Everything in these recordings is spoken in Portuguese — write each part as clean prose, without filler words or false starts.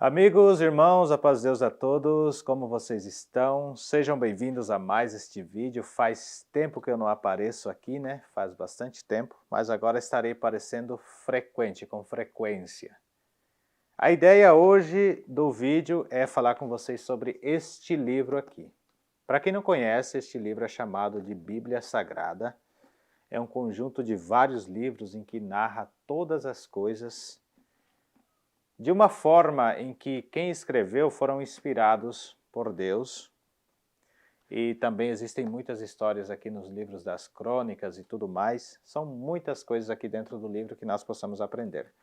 Amigos, irmãos, a paz de Deus a todos, como vocês estão? Sejam bem-vindos a mais este vídeo. Faz tempo que eu não apareço aqui, né? Faz bastante tempo, mas agora estarei aparecendo com frequência. A ideia hoje do vídeo é falar com vocês sobre este livro aqui. Para quem não conhece, este livro é chamado de Bíblia Sagrada. É um conjunto de vários livros em que narra todas as coisas de uma forma em que quem escreveu foram inspirados por Deus. E também existem muitas histórias aqui nos livros das crônicas e tudo mais. São muitas coisas aqui dentro do livro que nós possamos aprender.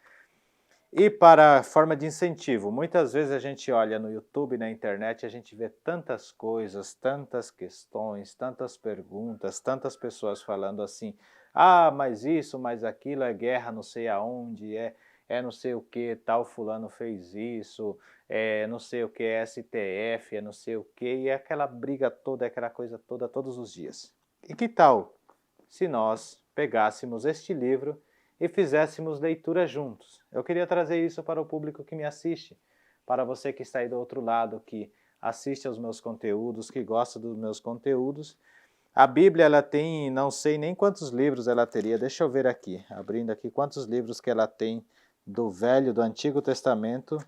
E para forma de incentivo, muitas vezes a gente olha no YouTube, na internet, a gente vê tantas coisas, tantas questões, tantas perguntas, tantas pessoas falando assim, ah, mas isso, mas aquilo, é guerra não sei aonde, é não sei o que, tal fulano fez isso, é não sei o que, é STF, é não sei o que, e é aquela briga toda, é aquela coisa toda, todos os dias. E que tal se nós pegássemos este livro e fizéssemos leitura juntos? Eu queria trazer isso para o público que me assiste, para você que está aí do outro lado, que assiste aos meus conteúdos, que gosta dos meus conteúdos. A Bíblia, ela tem, não sei nem quantos livros ela teria, deixa eu ver aqui, abrindo aqui quantos livros que ela tem do Velho, do Antigo Testamento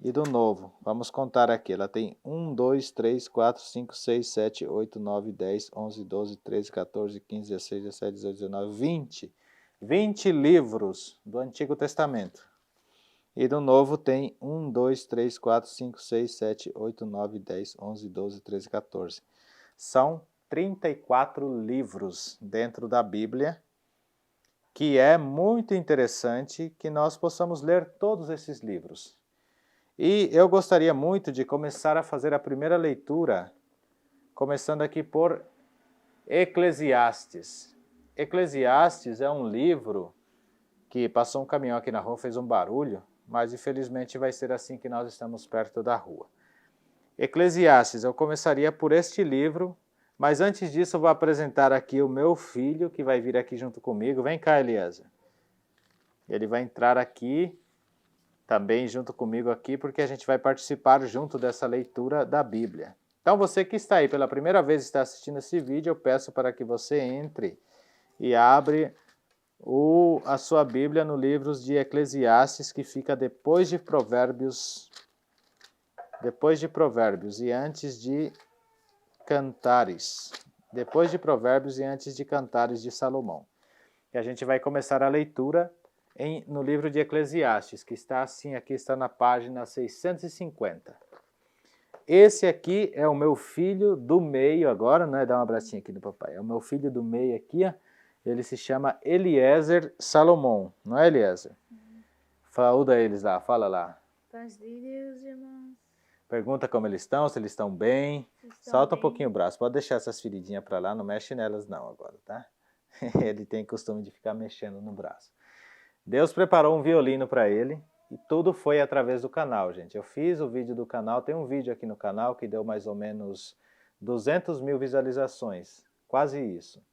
e do Novo. Vamos contar aqui, ela tem 1, 2, 3, 4, 5, 6, 7, 8, 9, 10, 11, 12, 13, 14, 15, 16, 17, 18, 19, 20. 20 livros do Antigo Testamento. E do Novo tem 1, 2, 3, 4, 5, 6, 7, 8, 9, 10, 11, 12, 13, 14. São 34 livros dentro da Bíblia, que é muito interessante que nós possamos ler todos esses livros. E eu gostaria muito de começar a fazer a primeira leitura, começando aqui por Eclesiastes. Eclesiastes é um livro que passou um caminhão aqui na rua, fez um barulho, mas infelizmente vai ser assim que nós estamos perto da rua. Eclesiastes, eu começaria por este livro, mas antes disso eu vou apresentar aqui o meu filho, que vai vir aqui junto comigo. Vem cá, Eliezer. Ele vai entrar aqui, também junto comigo aqui, porque a gente vai participar junto dessa leitura da Bíblia. Então você que está aí pela primeira vez e está assistindo esse vídeo, eu peço para que você entre e abre a sua Bíblia no livro de Eclesiastes, que fica depois de Provérbios e antes de Cantares. Depois de Provérbios e antes de Cantares de Salomão. E a gente vai começar a leitura no livro de Eclesiastes, que está assim, aqui está na página 650. Esse aqui é o meu filho do meio agora, né? Dá um abracinho aqui do papai. É o meu filho do meio aqui, ó. Ele se chama Eliezer Salomão, não é, Eliezer? Saúda eles lá, fala lá. Paz de Deus, irmãos. Pergunta como eles estão, se eles estão bem. Solta um pouquinho o braço, pode deixar essas feridinhas para lá, não mexe nelas não agora, tá? Ele tem costume de ficar mexendo no braço. Deus preparou um violino para ele e tudo foi através do canal, gente. Eu fiz o vídeo do canal, tem um vídeo aqui no canal que deu mais ou menos 200 mil visualizações, quase isso.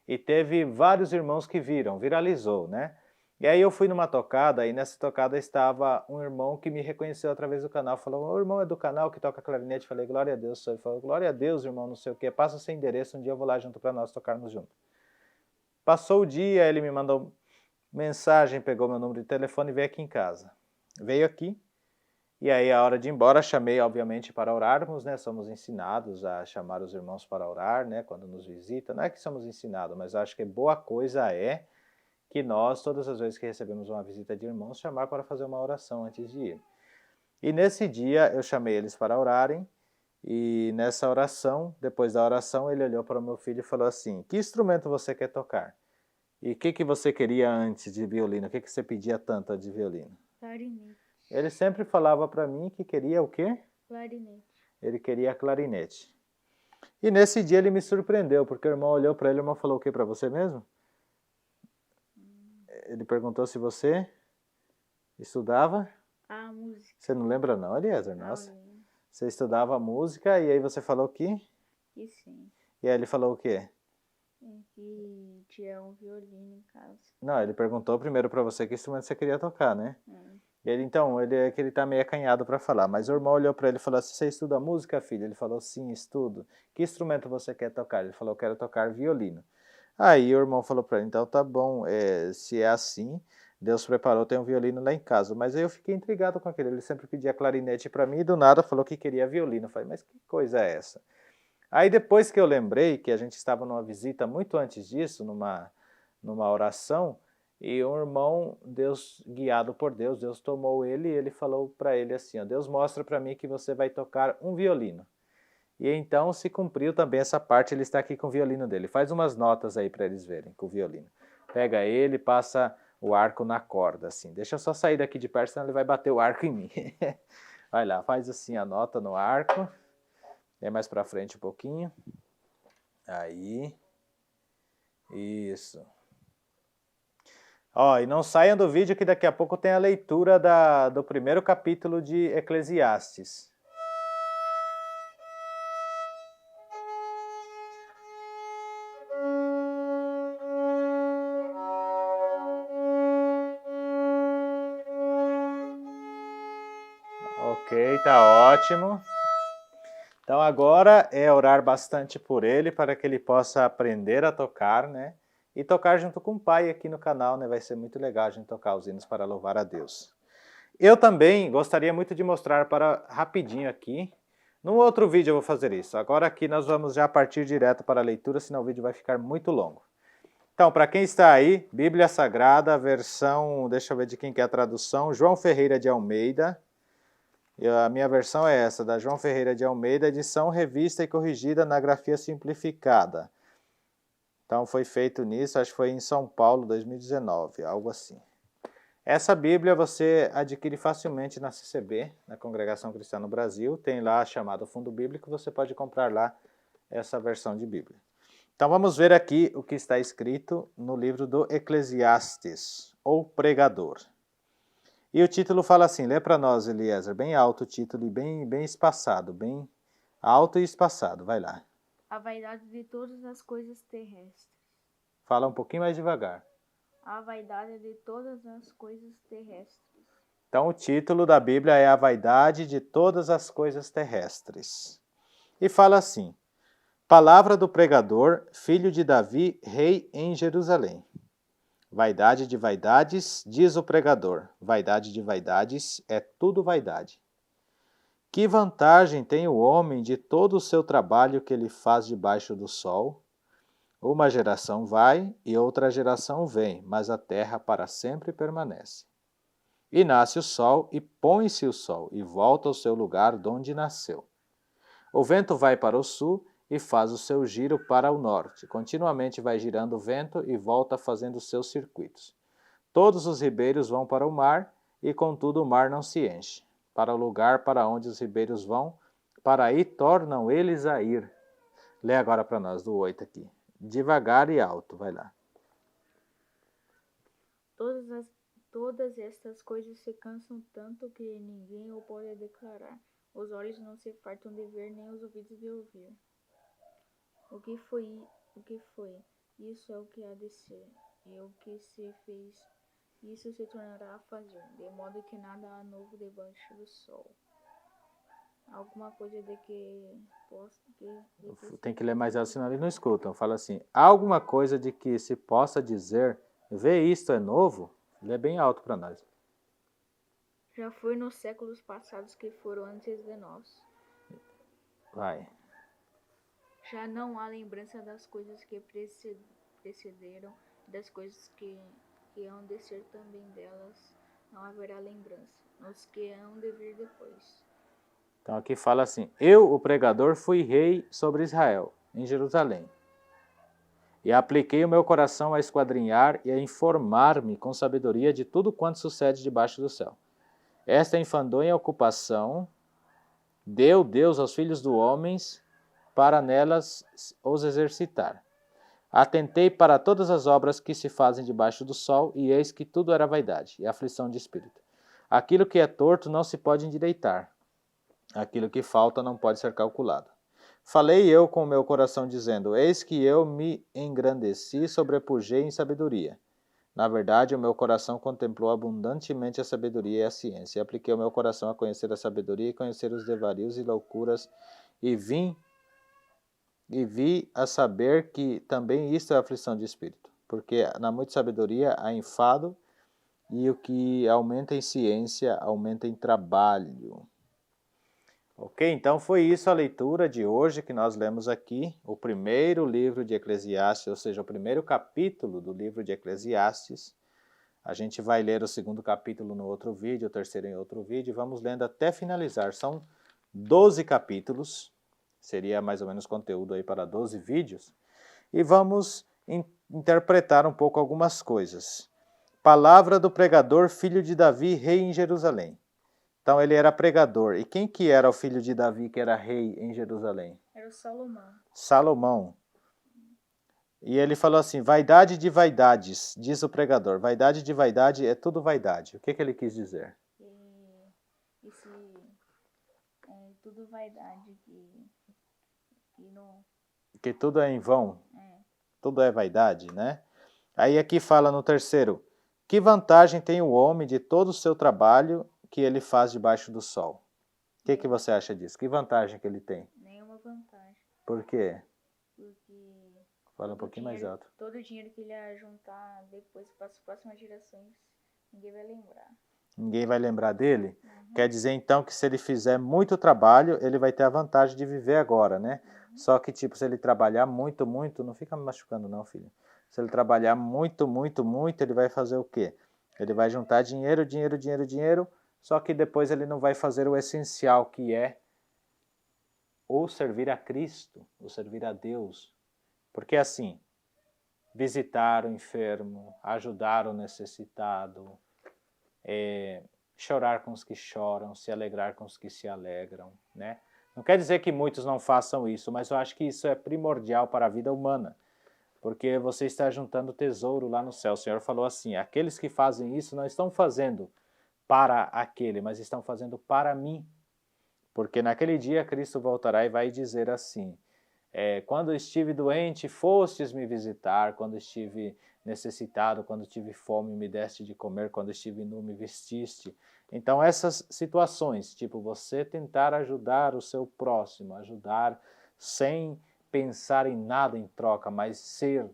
E teve vários irmãos que viram, viralizou, né? E aí eu fui numa tocada, e nessa tocada estava um irmão que me reconheceu através do canal, falou, o irmão é do canal que toca clarinete, falei, glória a Deus, ele falou, glória a Deus, irmão, não sei o que, passa o seu endereço, um dia eu vou lá junto para nós tocarmos junto. Passou o dia, ele me mandou mensagem, pegou meu número de telefone e veio aqui em casa. Veio aqui, e aí a hora de ir embora, chamei obviamente para orarmos, né, somos ensinados a chamar os irmãos para orar, né, quando nos visita, não é que somos ensinados, mas acho que boa coisa é que nós, todas as vezes que recebemos uma visita de irmãos, chamar para fazer uma oração antes de ir. E nesse dia eu chamei eles para orarem, e nessa oração, depois da oração, ele olhou para o meu filho e falou assim, que instrumento você quer tocar? E o que você queria antes de violino? O que você pedia tanto de violino? Clarinete. Ele sempre falava para mim que queria o quê? Clarinete. Ele queria clarinete. E nesse dia ele me surpreendeu, porque o irmão olhou para ele e o irmão falou o que para você mesmo? Ele perguntou se você estudava? A música. Você não lembra não, Eliezer? Não, Nossa. lembro. Você estudava música e aí você falou que? E sim. E aí ele falou o quê? Que tinha um violino em casa. Não, ele perguntou primeiro para você que instrumento você queria tocar, né? Ele é que ele tá meio acanhado para falar, mas o irmão olhou para ele e falou assim: "Você estuda música, filho?" Ele falou: "Sim, estudo." "Que instrumento você quer tocar?" Ele falou: "Eu quero tocar violino." Aí o irmão falou para ele: "Então tá bom, se é assim, Deus preparou, tem um violino lá em casa." Mas aí eu fiquei intrigado com aquele, ele sempre pedia clarinete para mim e do nada falou que queria violino. Eu falei: "Mas que coisa é essa?" Aí depois que eu lembrei que a gente estava numa visita muito antes disso, numa oração, e um irmão, Deus guiado por Deus, Deus tomou ele e ele falou para ele assim, ó: "Deus mostra para mim que você vai tocar um violino." E então se cumpriu também essa parte, ele está aqui com o violino dele. Faz umas notas aí para eles verem com o violino. Pega ele, passa o arco na corda, assim. Deixa eu só sair daqui de perto, senão ele vai bater o arco em mim. Vai lá, faz assim a nota no arco. Vem mais para frente um pouquinho. Aí. Isso. Ó, e não saiam do vídeo que daqui a pouco tem a leitura do primeiro capítulo de Eclesiastes. Ok, tá ótimo. Então agora é orar bastante por ele para que ele possa aprender a tocar, né? E tocar junto com o pai aqui no canal, né? Vai ser muito legal a gente tocar os hinos para louvar a Deus. Eu também gostaria muito de mostrar rapidinho aqui. Num outro vídeo eu vou fazer isso. Agora aqui nós vamos já partir direto para a leitura, senão o vídeo vai ficar muito longo. Então, para quem está aí, Bíblia Sagrada, versão, deixa eu ver de quem que é a tradução, João Ferreira de Almeida. A minha versão é essa, da João Ferreira de Almeida, edição revista e corrigida na grafia simplificada. Então foi feito nisso, acho que foi em São Paulo, 2019, algo assim. Essa Bíblia você adquire facilmente na CCB, na Congregação Cristã no Brasil, tem lá chamado Fundo Bíblico, você pode comprar lá essa versão de Bíblia. Então vamos ver aqui o que está escrito no livro do Eclesiastes, ou Pregador. E o título fala assim, lê para nós, Eliezer, bem alto o título e bem espaçado, bem alto e espaçado, vai lá. A vaidade de todas as coisas terrestres. Fala um pouquinho mais devagar. A vaidade de todas as coisas terrestres. Então o título da Bíblia é A Vaidade de Todas as Coisas Terrestres. E fala assim, palavra do pregador, filho de Davi, rei em Jerusalém. Vaidade de vaidades, diz o pregador. Vaidade de vaidades é tudo vaidade. Que vantagem tem o homem de todo o seu trabalho que ele faz debaixo do sol? Uma geração vai e outra geração vem, mas a terra para sempre permanece. E nasce o sol, e põe-se o sol, e volta ao seu lugar donde nasceu. O vento vai para o sul e faz o seu giro para o norte. Continuamente vai girando o vento e volta fazendo os seus circuitos. Todos os ribeiros vão para o mar, e contudo o mar não se enche. Para o lugar para onde os ribeiros vão, para aí tornam eles a ir. Lê agora para nós, do 8 aqui. Devagar e alto, vai lá. Todas estas coisas se cansam tanto que ninguém o pode declarar. Os olhos não se fartam de ver, nem os ouvidos de ouvir. O que foi? Isso é o que há de ser, e o que se fez, isso se tornará a fazer, de modo que nada há novo debaixo do sol. Alguma coisa de que possa... Tem que ler mais alto, senão eles não escutam. Fala assim, há alguma coisa de que se possa dizer, vê isto é novo? Lê bem alto para nós. Já foi nos séculos passados que foram antes de nós. Vai. Já não há lembrança das coisas que precederam, das coisas que hão de ser também delas, não haverá lembrança, nos que hão de vir depois. Então aqui fala assim, eu, o pregador, fui rei sobre Israel, em Jerusalém. E apliquei o meu coração a esquadrinhar e a informar-me com sabedoria de tudo quanto sucede debaixo do céu. Esta enfadonha ocupação deu Deus aos filhos do homens para nelas os exercitar. Atentei para todas as obras que se fazem debaixo do sol, e eis que tudo era vaidade e aflição de espírito. Aquilo que é torto não se pode endireitar. Aquilo que falta não pode ser calculado. Falei eu com o meu coração, dizendo, eis que eu me engrandeci, sobrepujei em sabedoria. Na verdade, o meu coração contemplou abundantemente a sabedoria e a ciência. E apliquei o meu coração a conhecer a sabedoria e conhecer os desvarios e loucuras, e vi a saber que também isto é aflição de espírito. Porque na muita sabedoria há enfado, e o que aumenta em ciência, aumenta em trabalho. Ok, então foi isso a leitura de hoje que nós lemos aqui, o primeiro livro de Eclesiastes, ou seja, o primeiro capítulo do livro de Eclesiastes. A gente vai ler o segundo capítulo no outro vídeo, o terceiro em outro vídeo, e vamos lendo até finalizar. São 12 capítulos, seria mais ou menos conteúdo aí para 12 vídeos, e vamos interpretar um pouco algumas coisas. Palavra do pregador, filho de Davi, rei em Jerusalém. Então ele era pregador. E quem que era o filho de Davi que era rei em Jerusalém? Era o Salomão. Salomão. E ele falou assim, vaidade de vaidades, diz o pregador. Vaidade de vaidade é tudo vaidade. O que ele quis dizer? Tudo vaidade Que tudo é em vão. Tudo é vaidade, né? Aí aqui fala no terceiro, que vantagem tem o homem de todo o seu trabalho que ele faz debaixo do sol? O que você acha disso? Que vantagem que ele tem? Nenhuma vantagem. Por quê? Porque fala um pouquinho mais alto. Todo o dinheiro que ele ia juntar depois para as próximas gerações, ninguém vai lembrar. Ninguém vai lembrar dele? Quer dizer então que se ele fizer muito trabalho, ele vai ter a vantagem de viver agora, né? Só que tipo, se ele trabalhar muito, não fica me machucando não, filho. Se ele trabalhar muito, ele vai fazer o quê? Ele vai juntar dinheiro, só que depois ele não vai fazer o essencial, que é ou servir a Cristo, ou servir a Deus. Porque assim, visitar o enfermo, ajudar o necessitado, chorar com os que choram, se alegrar com os que se alegram, né? Não quer dizer que muitos não façam isso, mas eu acho que isso é primordial para a vida humana, porque você está juntando tesouro lá no céu. O Senhor falou assim, aqueles que fazem isso não estão fazendo para aquele, mas estão fazendo para mim, porque naquele dia Cristo voltará e vai dizer assim, quando estive doente, fostes me visitar, quando estive necessitado, quando tive fome, me deste de comer, quando estive nu, me vestiste. Então essas situações, tipo você tentar ajudar o seu próximo, ajudar sem pensar em nada em troca, mas ser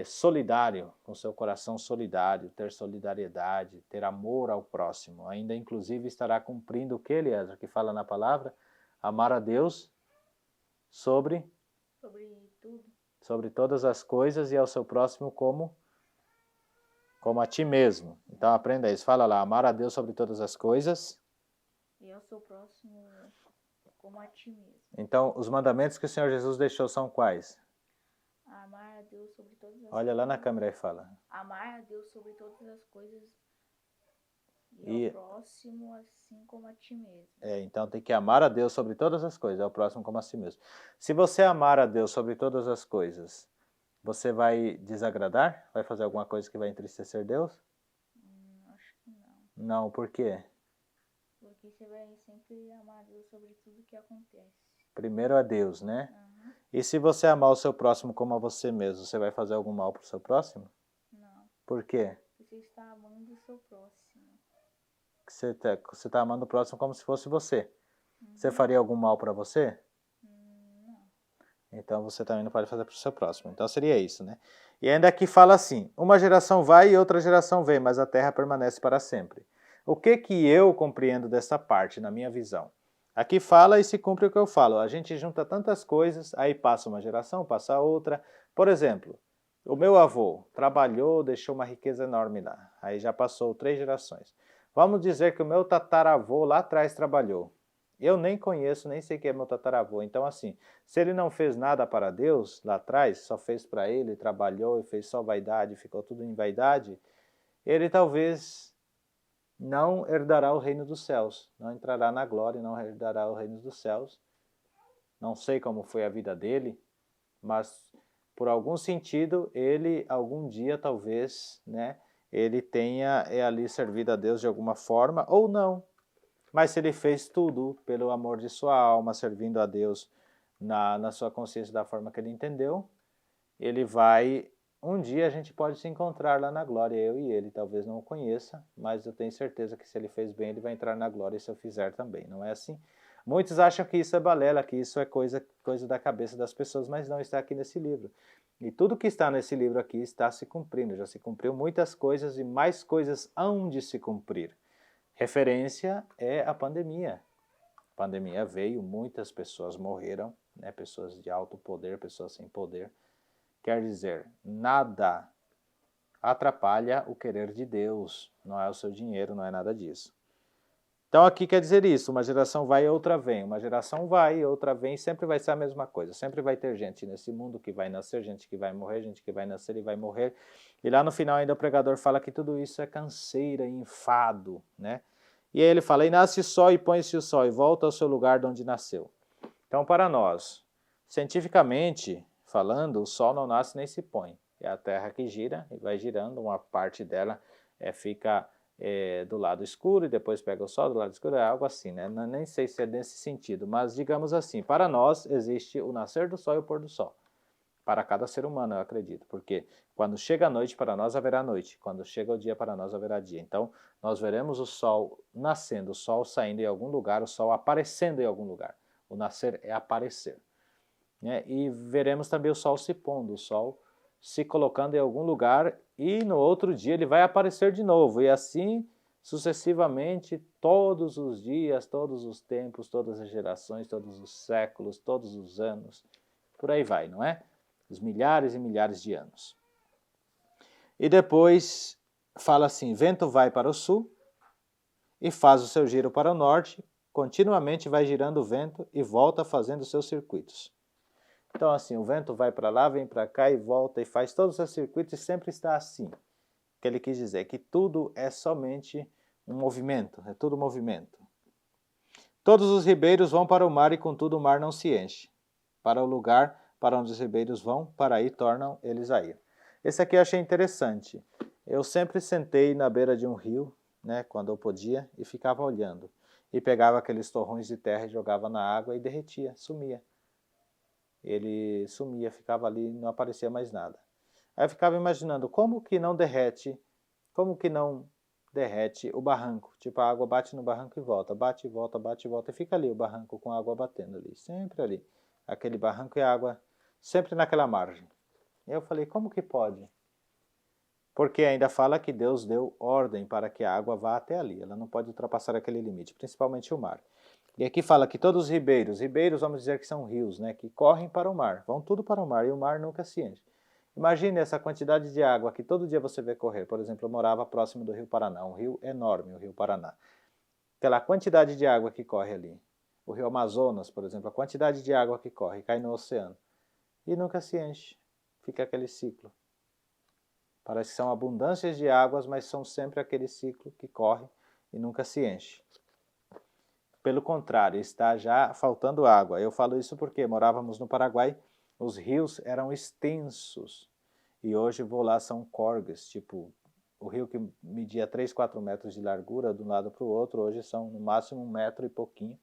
solidário, com seu coração solidário, ter solidariedade, ter amor ao próximo, ainda inclusive estará cumprindo o que, Eliezer, que fala na palavra? Amar a Deus sobre tudo. Sobre todas as coisas e ao seu próximo como a ti mesmo. Então aprenda isso, fala lá, amar a Deus sobre todas as coisas. E ao seu próximo como a ti mesmo. Então os mandamentos que o Senhor Jesus deixou são quais? Amar a Deus sobre todas as coisas. Olha lá na câmera e fala. Amar a Deus sobre todas as coisas e ao próximo assim como a ti mesmo. Então tem que amar a Deus sobre todas as coisas, ao próximo como a si mesmo. Se você amar a Deus sobre todas as coisas, você vai desagradar? Vai fazer alguma coisa que vai entristecer Deus? Acho que não. Não, por quê? Porque você vai sempre amar a Deus sobre tudo que acontece. Primeiro a Deus, né? E se você amar o seu próximo como a você mesmo, você vai fazer algum mal para o seu próximo? Não. Por quê? Você está amando o seu próximo. Você está amando o próximo como se fosse você. Você faria algum mal para você? Não. Então você também não pode fazer para o seu próximo. Então seria isso, né? E ainda aqui fala assim, uma geração vai e outra geração vem, mas a terra permanece para sempre. O que eu compreendo dessa parte, na minha visão? Aqui fala e se cumpre o que eu falo. A gente junta tantas coisas, aí passa uma geração, passa outra. Por exemplo, o meu avô trabalhou, deixou uma riqueza enorme lá. Aí já passou 3 gerações. Vamos dizer que o meu tataravô lá atrás trabalhou. Eu nem conheço, nem sei quem é meu tataravô. Então assim, se ele não fez nada para Deus lá atrás, só fez para ele, trabalhou e fez só vaidade, ficou tudo em vaidade, ele talvez não herdará o reino dos céus, não entrará na glória, não herdará o reino dos céus. Não sei como foi a vida dele, mas por algum sentido ele algum dia talvez, né, ele tenha ali servido a Deus de alguma forma ou não. Mas se ele fez tudo pelo amor de sua alma, servindo a Deus na sua consciência da forma que ele entendeu, ele vai um dia a gente pode se encontrar lá na glória, eu e ele. Talvez não o conheça, mas eu tenho certeza que se ele fez bem, ele vai entrar na glória, e se eu fizer também, não é assim? Muitos acham que isso é balela, que isso é coisa da cabeça das pessoas, mas não está aqui nesse livro. E tudo que está nesse livro aqui está se cumprindo, já se cumpriu muitas coisas e mais coisas hão de se cumprir. Referência é a pandemia. A pandemia veio, muitas pessoas morreram, né? Pessoas de alto poder, pessoas sem poder. Quer dizer, nada atrapalha o querer de Deus, não é o seu dinheiro, não é nada disso. Então aqui quer dizer isso, uma geração vai e outra vem, uma geração vai e outra vem, sempre vai ser a mesma coisa, sempre vai ter gente nesse mundo que vai nascer, gente que vai morrer, gente que vai nascer e vai morrer, e lá no final ainda o pregador fala que tudo isso é canseira e enfado, né? E aí ele fala, e nasce o sol e põe-se o sol e volta ao seu lugar de onde nasceu. Então para nós, cientificamente falando, o sol não nasce nem se põe, é a Terra que gira e vai girando, uma parte dela fica do lado escuro e depois pega o sol do lado escuro, é algo assim, né? Nem sei se é nesse sentido, mas digamos assim, para nós existe o nascer do sol e o pôr do sol, para cada ser humano, eu acredito, porque quando chega a noite para nós haverá noite, quando chega o dia para nós haverá dia, então nós veremos o sol nascendo, o sol saindo em algum lugar, o sol aparecendo em algum lugar, o nascer é aparecer, né? E veremos também o sol se pondo, o sol se colocando em algum lugar e no outro dia ele vai aparecer de novo, e assim sucessivamente todos os dias, todos os tempos, todas as gerações, todos os séculos, todos os anos, por aí vai, não é? Os milhares e milhares de anos. E depois fala assim, vento vai para o sul e faz o seu giro para o norte, continuamente vai girando o vento e volta fazendo seus circuitos. Então, assim, o vento vai para lá, vem para cá e volta e faz todos os circuitos e sempre está assim. O que ele quis dizer é que tudo é somente um movimento, é tudo movimento. Todos os ribeiros vão para o mar e contudo o mar não se enche. Para o lugar para onde os ribeiros vão, para aí tornam eles a ir. Esse aqui eu achei interessante. Eu sempre sentei na beira de um rio, né, quando eu podia, e ficava olhando. E pegava aqueles torrões de terra e jogava na água e derretia, sumia. Ele sumia, ficava ali, não aparecia mais nada. Aí eu ficava imaginando, como que não derrete o barranco? Tipo, a água bate no barranco e volta, bate e volta, bate e volta, e fica ali o barranco com a água batendo ali, sempre ali. Aquele barranco e a água sempre naquela margem. E eu falei, como que pode? Porque ainda fala que Deus deu ordem para que a água vá até ali, ela não pode ultrapassar aquele limite, principalmente o mar. E aqui fala que todos os ribeiros vamos dizer que são rios, né, que correm para o mar, vão tudo para o mar e o mar nunca se enche. Imagine essa quantidade de água que todo dia você vê correr. Por exemplo, eu morava próximo do Rio Paraná, um rio enorme, o Rio Paraná. Aquela quantidade de água que corre ali. O Rio Amazonas, por exemplo, a quantidade de água que corre, cai no oceano. E nunca se enche, fica aquele ciclo. Parece que são abundâncias de águas, mas são sempre aquele ciclo que corre e nunca se enche. Pelo contrário, está já faltando água. Eu falo isso porque morávamos no Paraguai, os rios eram extensos. E hoje vou lá, são corgas, tipo, o rio que media 3, 4 metros de largura de um lado para o outro, hoje são no máximo 1 metro e pouquinho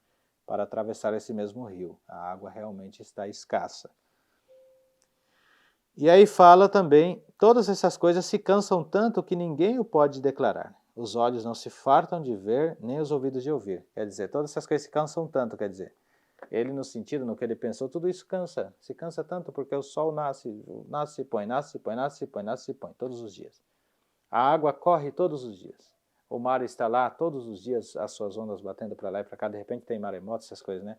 para atravessar esse mesmo rio. A água realmente está escassa. E aí fala também, todas essas coisas se cansam tanto que ninguém o pode declarar. Os olhos não se fartam de ver, nem os ouvidos de ouvir. Quer dizer, todas essas coisas se cansam tanto, quer dizer. Ele no sentido, no que ele pensou, tudo isso cansa. Se cansa tanto porque o sol nasce se põe, nasce se põe, nasce se põe, nasce se põe, todos os dias. A água corre todos os dias. O mar está lá todos os dias, as suas ondas batendo para lá e para cá, de repente tem maremoto, essas coisas, né?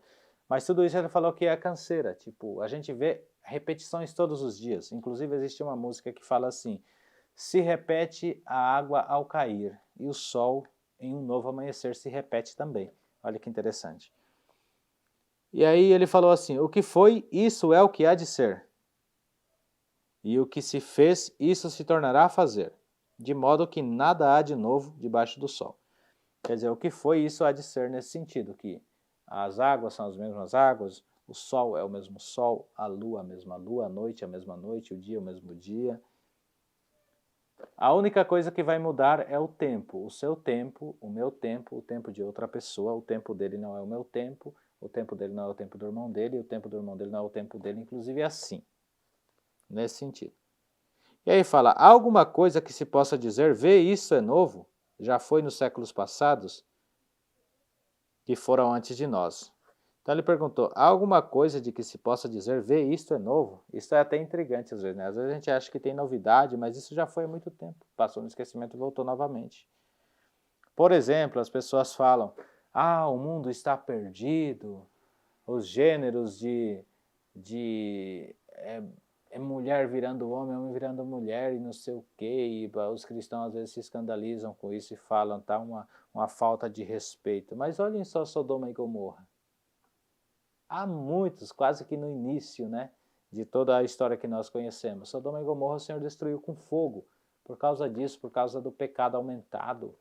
Mas tudo isso ele falou que é canseira, tipo, a gente vê repetições todos os dias. Inclusive existe uma música que fala assim, se repete a água ao cair, e o sol em um novo amanhecer se repete também. Olha que interessante. E aí ele falou assim, o que foi, isso é o que há de ser. E o que se fez, isso se tornará a fazer. De modo que nada há de novo debaixo do sol. Quer dizer, o que foi, isso há de ser nesse sentido, que as águas são as mesmas águas, o sol é o mesmo sol, a mesma lua, a noite é a mesma noite, o dia é o mesmo dia. A única coisa que vai mudar é o tempo, o seu tempo, o meu tempo, o tempo de outra pessoa, o tempo dele não é o meu tempo, o tempo dele não é o tempo do irmão dele, e o tempo do irmão dele não é o tempo dele, inclusive é assim, nesse sentido. E aí fala, há alguma coisa que se possa dizer, vê, isso é novo? Já foi nos séculos passados, que foram antes de nós. Então ele perguntou, há alguma coisa de que se possa dizer, vê, isto é novo? Isso é até intrigante às vezes, né? Às vezes a gente acha que tem novidade, mas isso já foi há muito tempo. Passou no esquecimento e voltou novamente. Por exemplo, as pessoas falam, o mundo está perdido, os gêneros de mulher virando homem virando mulher e não sei o quê, e os cristãos às vezes se escandalizam com isso e falam, tá uma falta de respeito. Mas olhem só Sodoma e Gomorra. Há muitos, quase que no início, né, de toda a história que nós conhecemos. Sodoma e Gomorra o Senhor destruiu com fogo, por causa disso, por causa do pecado aumentado.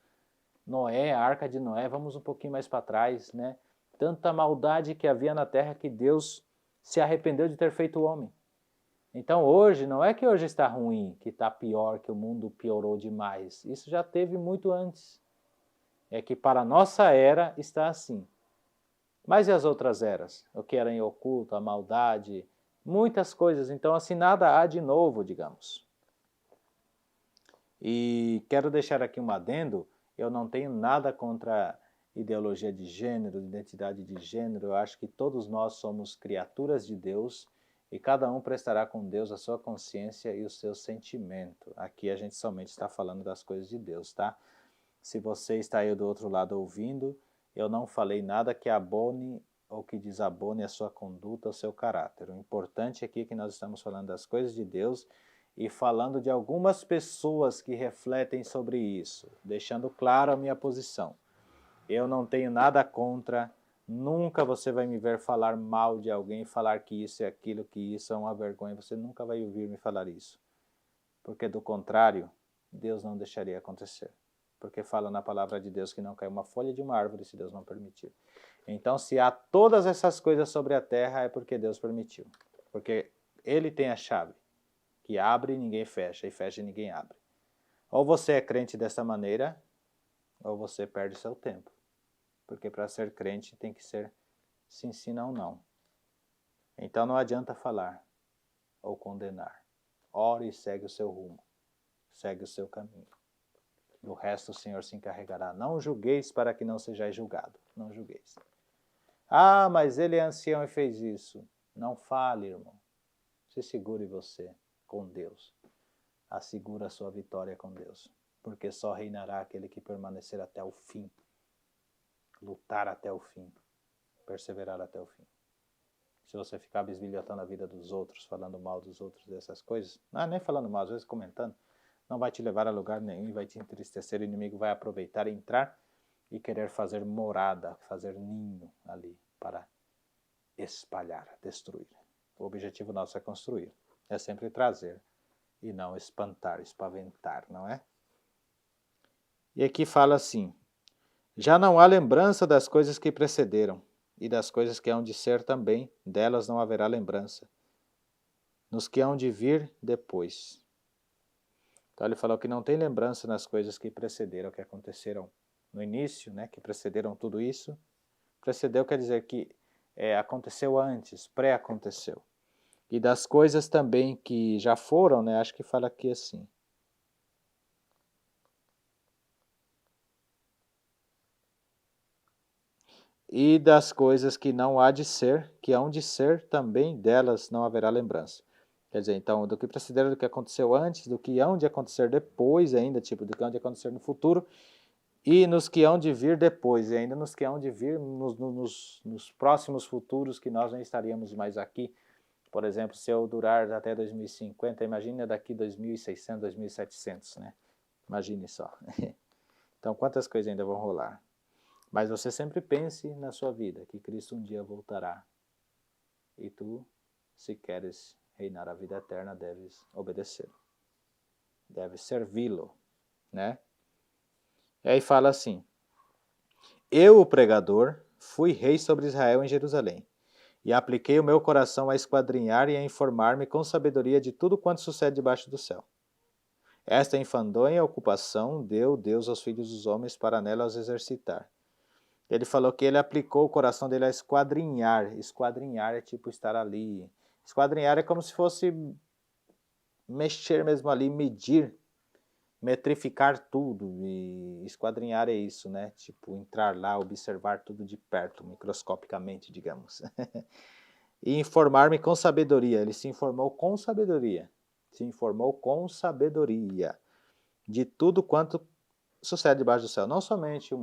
Noé, a arca de Noé, vamos um pouquinho mais para trás, né? Tanta maldade que havia na terra que Deus se arrependeu de ter feito o homem. Então hoje, não é que hoje está ruim, que está pior, que o mundo piorou demais. Isso já teve muito antes. É que para a nossa era está assim. Mas e as outras eras? O que era em oculto, a maldade, muitas coisas. Então assim, nada há de novo, digamos. E quero deixar aqui um adendo, eu não tenho nada contra ideologia de gênero, identidade de gênero, eu acho que todos nós somos criaturas de Deus e cada um prestará com Deus a sua consciência e o seu sentimento. Aqui a gente somente está falando das coisas de Deus, tá? Se você está aí do outro lado ouvindo, eu não falei nada que abone ou que desabone a sua conduta, o seu caráter. O importante aqui é que nós estamos falando das coisas de Deus e falando de algumas pessoas que refletem sobre isso, deixando claro a minha posição. Eu não tenho nada contra, nunca você vai me ver falar mal de alguém, falar que isso é aquilo, que isso é uma vergonha, você nunca vai ouvir me falar isso. Porque do contrário, Deus não deixaria acontecer. Porque fala na palavra de Deus que não cai uma folha de uma árvore se Deus não permitir. Então se há todas essas coisas sobre a terra é porque Deus permitiu. Porque Ele tem a chave. Que abre e ninguém fecha, e fecha e ninguém abre. Ou você é crente dessa maneira, ou você perde seu tempo. Porque para ser crente tem que ser sim, sim, não, não. Então não adianta falar ou condenar. Ore e segue o seu rumo. Segue o seu caminho. Do resto o Senhor se encarregará. Não julgueis para que não sejais julgado. Não julgueis. Mas ele é ancião e fez isso. Não fale, irmão. Se segure você com Deus. Assegura a sua vitória com Deus, porque só reinará aquele que permanecer até o fim, lutar até o fim, perseverar até o fim. Se você ficar bisbilhotando a vida dos outros, falando mal dos outros, dessas coisas, nem falando mal, às vezes comentando, não vai te levar a lugar nenhum e vai te entristecer, o inimigo vai aproveitar, entrar e querer fazer morada, fazer ninho ali, para espalhar, destruir. O objetivo nosso é construir, é sempre trazer, e não espantar, espaventar, não é? E aqui fala assim, já não há lembrança das coisas que precederam, e das coisas que hão de ser também, delas não haverá lembrança, nos que hão de vir depois. Então ele falou que não tem lembrança nas coisas que precederam, que aconteceram no início, né, que precederam tudo isso. Precedeu quer dizer que aconteceu antes, pré-aconteceu. E das coisas também que já foram, né, acho que fala aqui assim. E das coisas que não há de ser, que hão de ser, também delas não haverá lembrança. Quer dizer, então, do que precederam, do que aconteceu antes, do que hão de acontecer depois ainda, tipo, do que hão de acontecer no futuro, e nos que hão de vir depois, e ainda nos que hão de vir nos próximos futuros que nós não estaríamos mais aqui. Por exemplo, se eu durar até 2050, imagine daqui 2600, 2700, né? Imagine só. Então, quantas coisas ainda vão rolar? Mas você sempre pense na sua vida, que Cristo um dia voltará. E tu, se queres reinar a vida eterna, deves obedecê-lo. Deves servi-lo, né? E aí fala assim, eu, o pregador, fui rei sobre Israel em Jerusalém, e apliquei o meu coração a esquadrinhar e a informar-me com sabedoria de tudo quanto sucede debaixo do céu. Esta enfadonha ocupação deu Deus aos filhos dos homens para nela os exercitar. Ele falou que ele aplicou o coração dele a esquadrinhar. Esquadrinhar é tipo estar ali. Esquadrinhar é como se fosse mexer mesmo ali, medir, metrificar tudo e esquadrinhar é isso, né? Tipo, entrar lá, observar tudo de perto, microscopicamente, digamos. E informar-me com sabedoria. Ele se informou com sabedoria. Se informou com sabedoria de tudo quanto sucede debaixo do céu. Não somente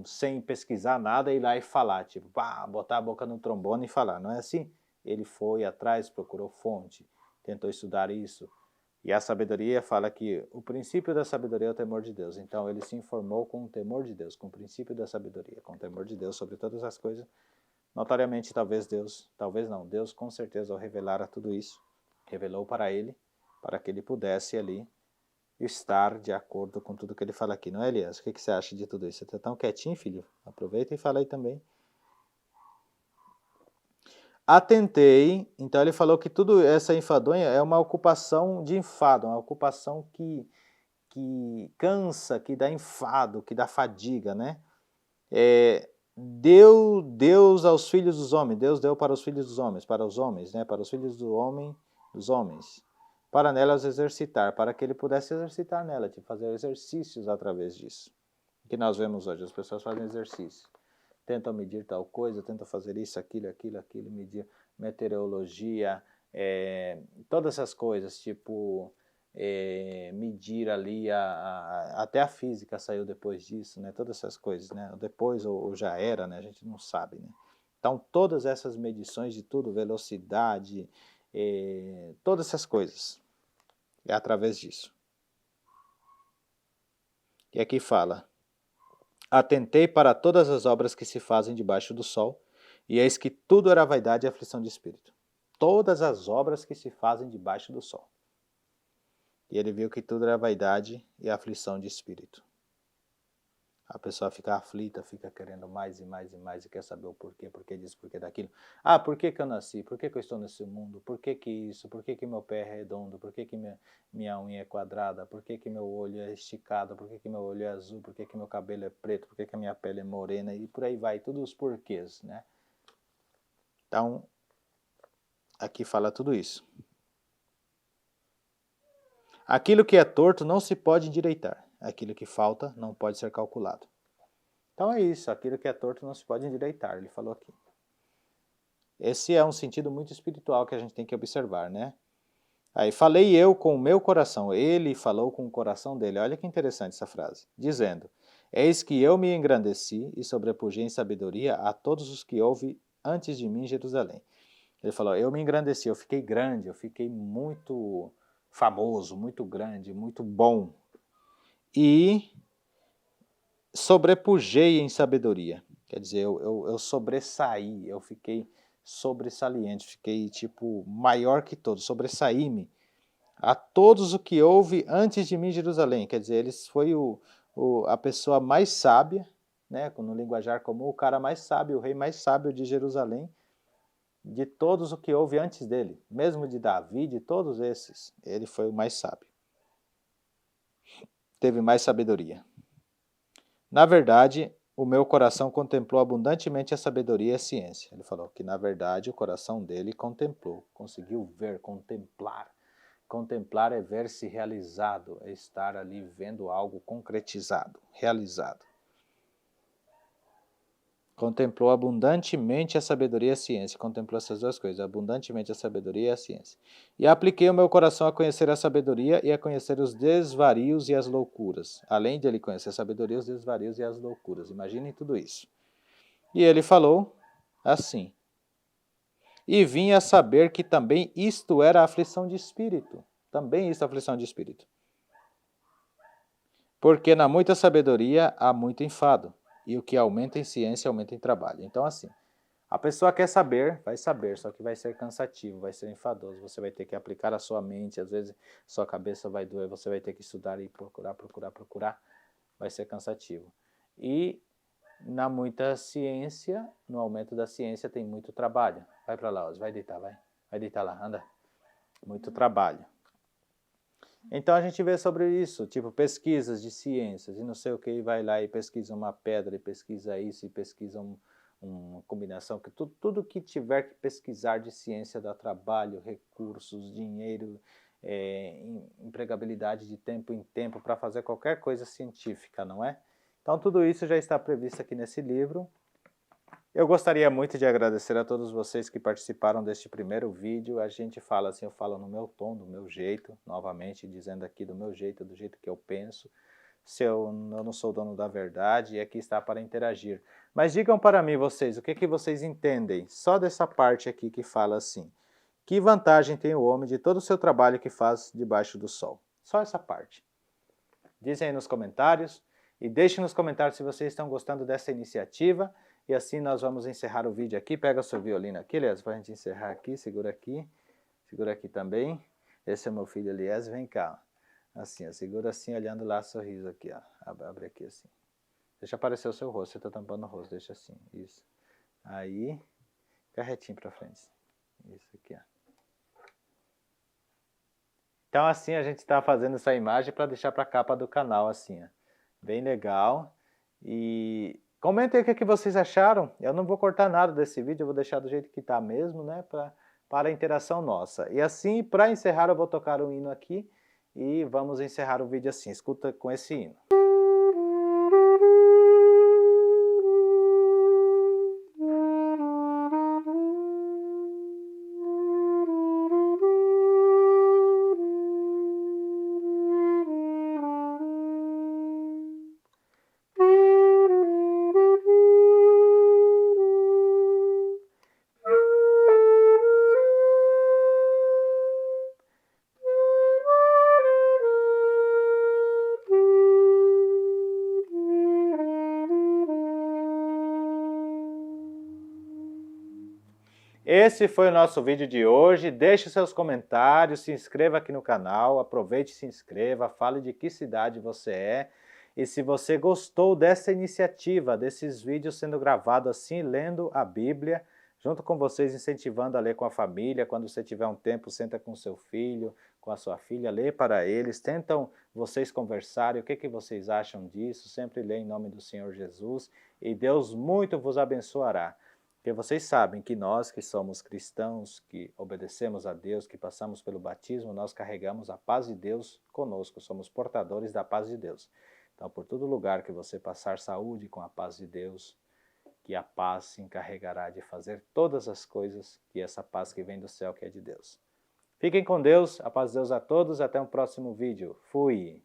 sem pesquisar nada, ir lá e falar, tipo, pá, botar a boca no trombone e falar. Não é assim? Ele foi atrás, procurou fonte, tentou estudar isso. E a sabedoria fala que o princípio da sabedoria é o temor de Deus. Então ele se informou com o temor de Deus, com o princípio da sabedoria, com o temor de Deus sobre todas as coisas. Notoriamente, talvez não, Deus com certeza ao revelar a tudo isso, revelou para ele, para que ele pudesse ali estar de acordo com tudo que ele fala aqui. Não é, Elias? O que você acha de tudo isso? Você está tão quietinho, filho? Aproveita e fala aí também. Atentei, então ele falou que tudo essa enfadonha é uma ocupação de enfado, uma ocupação que cansa, que dá enfado, que dá fadiga, né? Deu Deus aos filhos dos homens, Deus deu para os filhos dos homens, para os homens, né? Para os filhos dos homens, para nelas exercitar, para que ele pudesse exercitar nela, de fazer exercícios através disso. O que nós vemos hoje, as pessoas fazem exercício. Tentam medir tal coisa, tentam fazer isso, aquilo, medir meteorologia, todas essas coisas, tipo, medir ali, até a física saiu depois disso, né? Todas essas coisas, né? Depois ou já era, né? A gente não sabe, né? Então, todas essas medições de tudo, velocidade, todas essas coisas, é através disso. E aqui fala: atentei para todas as obras que se fazem debaixo do sol, e eis que tudo era vaidade e aflição de espírito. Todas as obras que se fazem debaixo do sol. E ele viu que tudo era vaidade e aflição de espírito. A pessoa fica aflita, fica querendo mais e mais e mais, e quer saber o porquê disso, porquê daquilo. Ah, por que eu nasci? Por que eu estou nesse mundo? Por que isso? Por que meu pé é redondo? Por que minha unha é quadrada? Por que meu olho é esticado? Por que meu olho é azul? Por que meu cabelo é preto? Por que a minha pele é morena? E por aí vai, todos os porquês, né? Então, aqui fala tudo isso. Aquilo que é torto não se pode endireitar. Aquilo que falta não pode ser calculado. Então é isso, aquilo que é torto não se pode endireitar, ele falou aqui. Esse é um sentido muito espiritual que a gente tem que observar, né? Aí, falei eu com o meu coração, ele falou com o coração dele. Olha que interessante essa frase. Dizendo, eis que eu me engrandeci e sobrepujei em sabedoria a todos os que houve antes de mim em Jerusalém. Ele falou, eu me engrandeci, eu fiquei grande, eu fiquei muito famoso, muito grande, muito bom. E sobrepujei em sabedoria. Quer dizer, eu sobressaí, eu fiquei sobresaliente, fiquei tipo maior que todos, sobressaí-me a todos o que houve antes de mim em Jerusalém. Quer dizer, eles foi a pessoa mais sábia, né, no linguajar comum, o cara mais sábio, o rei mais sábio de Jerusalém, de todos o que houve antes dele, mesmo de Davi, de todos esses, ele foi o mais sábio. Teve mais sabedoria. Na verdade, o meu coração contemplou abundantemente a sabedoria e a ciência. Ele falou que, na verdade, o coração dele contemplou, conseguiu ver, contemplar. Contemplar é ver-se realizado, é estar ali vendo algo concretizado, realizado. Contemplou abundantemente a sabedoria e a ciência. Contemplou essas duas coisas, abundantemente a sabedoria e a ciência. E apliquei o meu coração a conhecer a sabedoria e a conhecer os desvarios e as loucuras. Além de ele conhecer a sabedoria, os desvarios e as loucuras. Imaginem tudo isso. E ele falou assim: e vim a saber que também isto era aflição de espírito. Também isto é aflição de espírito. Porque na muita sabedoria há muito enfado. E o que aumenta em ciência aumenta em trabalho. Então, assim, a pessoa quer saber, vai saber, só que vai ser cansativo, vai ser enfadoso. Você vai ter que aplicar a sua mente, às vezes sua cabeça vai doer, você vai ter que estudar e procurar. Vai ser cansativo. E na muita ciência, no aumento da ciência, tem muito trabalho. Vai para lá, vai deitar, vai. Vai deitar lá, anda. Muito trabalho. Então a gente vê sobre isso, tipo pesquisas de ciências e não sei o que, vai lá e pesquisa uma pedra, e pesquisa isso, e pesquisa uma combinação, que tudo que tiver que pesquisar de ciência dá trabalho, recursos, dinheiro, empregabilidade de tempo em tempo para fazer qualquer coisa científica, não é? Então tudo isso já está previsto aqui nesse livro. Eu gostaria muito de agradecer a todos vocês que participaram deste primeiro vídeo. A gente fala assim, eu falo no meu tom, do meu jeito, novamente dizendo aqui do meu jeito, do jeito que eu penso. Se eu não sou dono da verdade, e aqui está para interagir. Mas digam para mim vocês, o que vocês entendem só dessa parte aqui que fala assim: que vantagem tem o homem de todo o seu trabalho que faz debaixo do sol? Só essa parte. Dizem aí nos comentários e deixem nos comentários se vocês estão gostando dessa iniciativa. E assim nós vamos encerrar o vídeo aqui. Pega o seu violino aqui, Elias, para a gente encerrar aqui. Segura aqui também. Esse é meu filho Elias, vem cá. Assim, ó, segura assim, olhando lá, sorriso aqui, ó. Abre aqui assim. Deixa aparecer o seu rosto, você está tampando o rosto, deixa assim, isso. Aí, fica retinho para frente. Isso aqui, ó. Então assim a gente está fazendo essa imagem para deixar para a capa do canal, assim, ó. Bem legal. E comentem o que vocês acharam. Eu não vou cortar nada desse vídeo, eu vou deixar do jeito que está mesmo, né? Para a interação nossa. E assim, para encerrar, eu vou tocar um hino aqui e vamos encerrar o vídeo assim. Escuta com esse hino. Esse foi o nosso vídeo de hoje. Deixe seus comentários, se inscreva aqui no canal, aproveite e se inscreva, fale de que cidade você é. E se você gostou dessa iniciativa, desses vídeos sendo gravados assim, lendo a Bíblia, junto com vocês, incentivando a ler com a família, quando você tiver um tempo, senta com seu filho, com a sua filha, lê para eles, tentam vocês conversarem, o que vocês acham disso, sempre lê em nome do Senhor Jesus, e Deus muito vos abençoará. Porque vocês sabem que nós que somos cristãos, que obedecemos a Deus, que passamos pelo batismo, nós carregamos a paz de Deus conosco, somos portadores da paz de Deus. Então, por todo lugar que você passar, saúde com a paz de Deus, que a paz se encarregará de fazer todas as coisas, que essa paz que vem do céu, que é de Deus. Fiquem com Deus, a paz de Deus a todos, até o próximo vídeo. Fui!